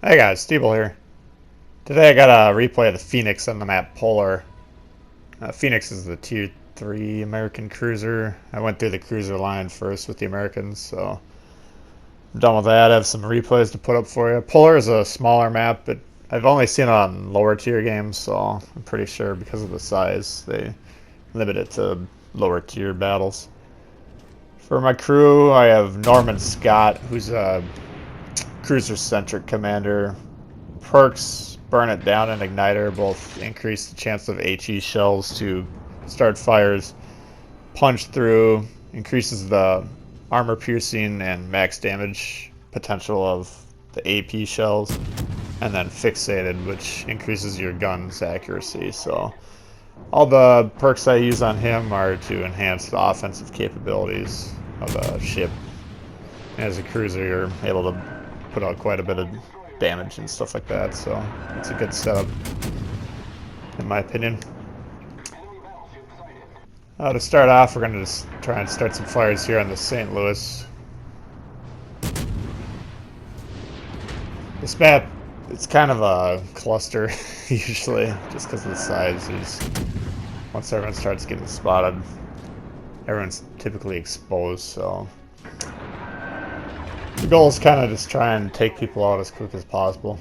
Hey guys, Steeble here. Today I got a replay of the Phoenix on the map Polar. Phoenix is the Tier 3 American cruiser. I went through the cruiser line first with the Americans, so I'm done with that. I have some replays to put up for you. Polar is a smaller map, but I've only seen it on lower tier games, so I'm pretty sure because of the size they limit it to lower tier battles. For my crew, I have Norman Scott, who's a cruiser-centric commander. Perks, Burn It Down, and Igniter both increase the chance of HE shells to start fires. Punch Through increases the armor piercing and max damage potential of the AP shells. And then Fixated, which increases your gun's accuracy. So all the perks I use on him are to enhance the offensive capabilities of the ship. As a cruiser, you're able to put out quite a bit of damage and stuff like that, so it's a good setup, in my opinion. To start off, we're going to just try and start some fires here on the St. Louis. This map, it's kind of a cluster, usually, just because of the size. Once everyone starts getting spotted, everyone's typically exposed, so the goal is kind of just try and take people out as quick as possible.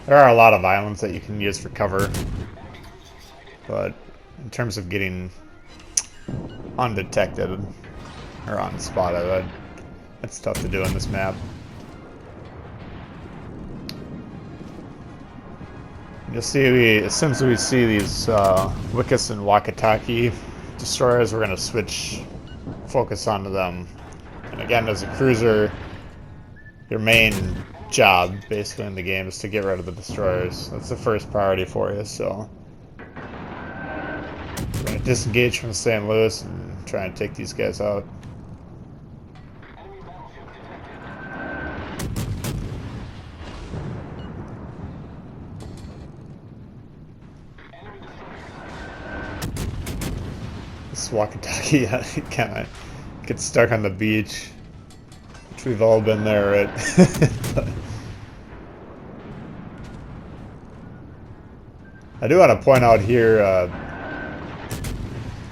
There are a lot of islands that you can use for cover, but in terms of getting undetected or unspotted, that's tough to do on this map. You'll see, as soon as we see these Wickus and Wakataki destroyers, we're going to switch focus onto them. And again, as a cruiser, your main job basically in the game is to get rid of the destroyers. That's the first priority for you, so we're going to disengage from St. Louis and try and take these guys out. This Wakataki, he kind of gets stuck on the beach, which we've all been there, right? I do want to point out here,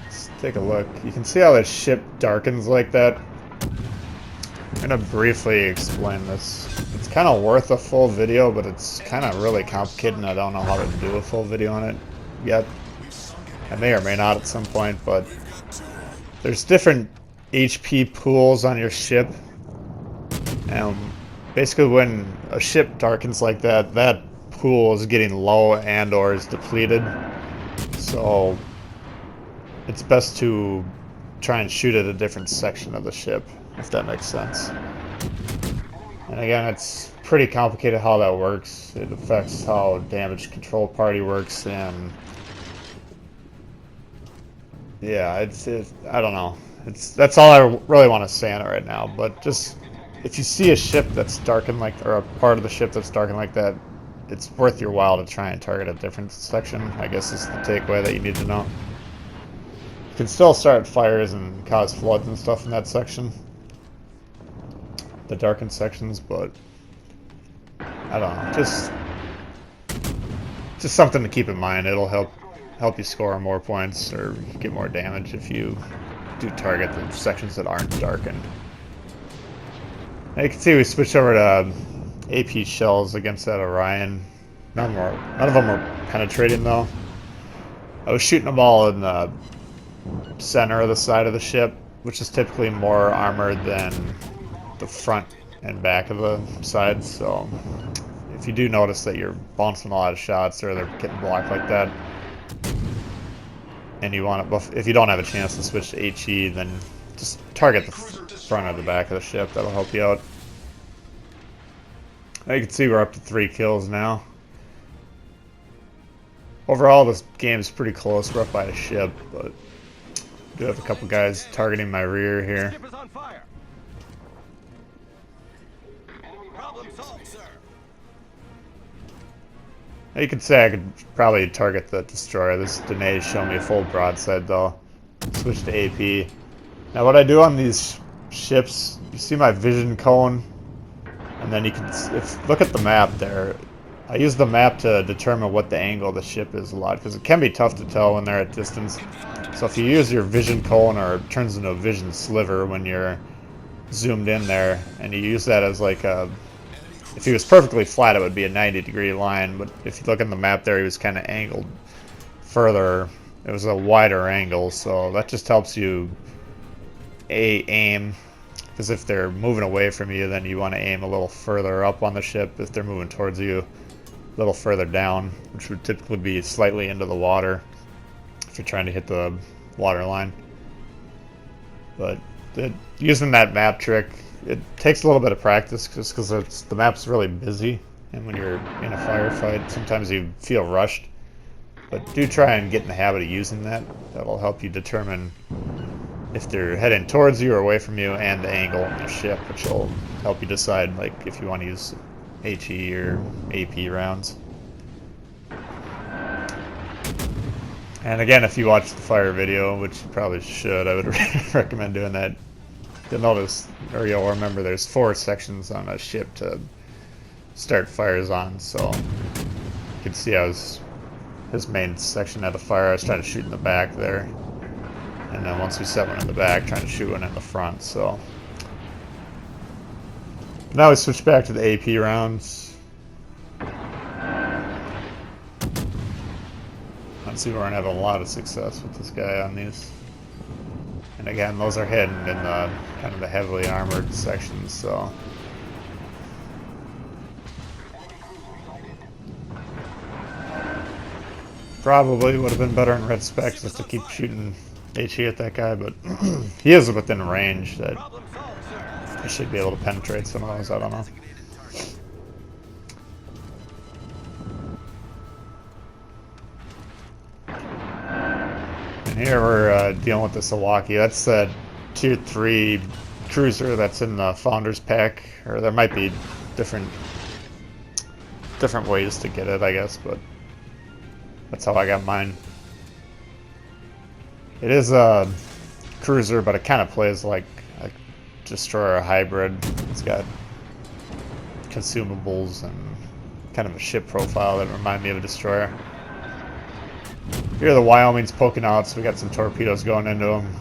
let's take a look. You can see how the ship darkens like that. I'm going to briefly explain this. It's kind of worth a full video, but it's kind of really complicated and I don't know how to do a full video on it yet. I may or may not at some point, but there's different HP pools on your ship. And basically when a ship darkens like that, that pool is getting low and or is depleted. So it's best to try and shoot at a different section of the ship, if that makes sense. And again, it's pretty complicated how that works. It affects how damage control party works, and yeah, I don't know. That's all I really want to say on it right now. But just if you see a ship that's darkened like, or a part of the ship that's darkened like that, it's worth your while to try and target a different section. I guess is the takeaway that you need to know. You can still start fires and cause floods and stuff in that section, the darkened sections, but I don't know. Just something to keep in mind. It'll help you score more points or get more damage if you do target the sections that aren't darkened. Now you can see we switched over to AP shells against that Orion. None of them were penetrating though. I was shooting them all in the center of the side of the ship, which is typically more armored than the front and back of the sides. So if you do notice that you're bouncing a lot of shots or they're getting blocked like that, and you want to, if you don't have a chance to switch to HE, then just target the front or the back of the ship. That'll help you out. Now you can see we're up to 3 kills now. Overall, this game is pretty close. We're up by a ship, but I do have a couple guys targeting my rear here. You could say I could probably target the destroyer. This Danae showing me a full broadside though. Switch to AP. Now what I do on these ships, you you see my vision cone, and then you can look at the map there. I use the map to determine what the angle of the ship is a lot, because it can be tough to tell when they're at distance. So if you use your vision cone, or it turns into a vision sliver when you're zoomed in there, and you use that as like a, if he was perfectly flat it would be a 90-degree line, but if you look in the map there, he was kind of angled further. It was a wider angle, so that just helps you aim, because if they're moving away from you, then you want to aim a little further up on the ship. If they're moving towards you, a little further down, which would typically be slightly into the water if you're trying to hit the water line. But using that map trick, it takes a little bit of practice, just because the map's really busy, and when you're in a firefight, sometimes you feel rushed. But do try and get in the habit of using that. That'll help you determine if they're heading towards you or away from you, and the angle on the ship, which will help you decide like if you want to use HE or AP rounds. And again, if you watch the fire video, which you probably should, I would recommend doing that. You'll notice, or you'll remember, there's 4 sections on a ship to start fires on. So you can see his main section had a fire. I was trying to shoot in the back there, and then once we set one in the back, trying to shoot one in the front. So now we switch back to the AP rounds. Let's see, we're gonna have a lot of success with this guy on these. And again, those are hidden in the kind of the heavily armored sections, so. Probably would have been better in red specs just to keep shooting HE at that guy, but he is within range that he should be able to penetrate some of those. I don't know. And here we're dealing with the Sawaki. That's the tier 3 cruiser that's in the Founders Pack, or there might be different ways to get it, I guess, but that's how I got mine. It is a cruiser, but it kind of plays like a destroyer hybrid. It's got consumables and kind of a ship profile that remind me of a destroyer. Here the Wyoming's poking out, so we got some torpedoes going into them.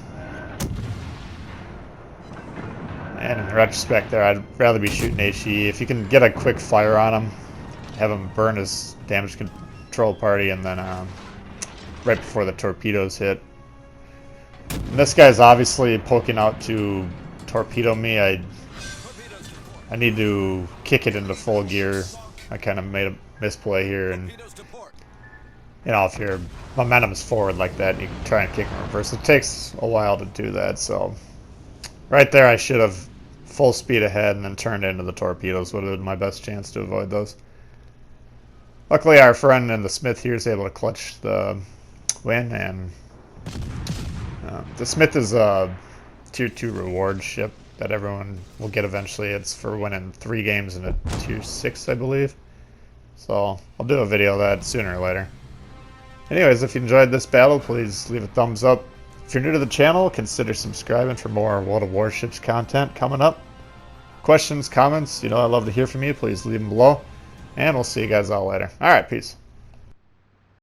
And in retrospect there, I'd rather be shooting HE. If you can get a quick fire on him, have him burn his damage control party, and then right before the torpedoes hit. And this guy's obviously poking out to torpedo me. I need to kick it into full gear. I kind of made a misplay here, and you know, if your momentum's forward like that, you can try and kick in reverse. It takes a while to do that, so right there I should have full speed ahead and then turned into the torpedoes. Would have been my best chance to avoid those. Luckily our friend in the Smith here is able to clutch the win, and the Smith is a tier 2 reward ship that everyone will get eventually. It's for winning 3 games in a tier 6, I believe. So I'll do a video of that sooner or later. Anyways, if you enjoyed this battle, please leave a thumbs up. If you're new to the channel, consider subscribing for more World of Warships content coming up. Questions, comments, you know I love to hear from you. Please leave them below. And we'll see you guys all later. Alright, peace.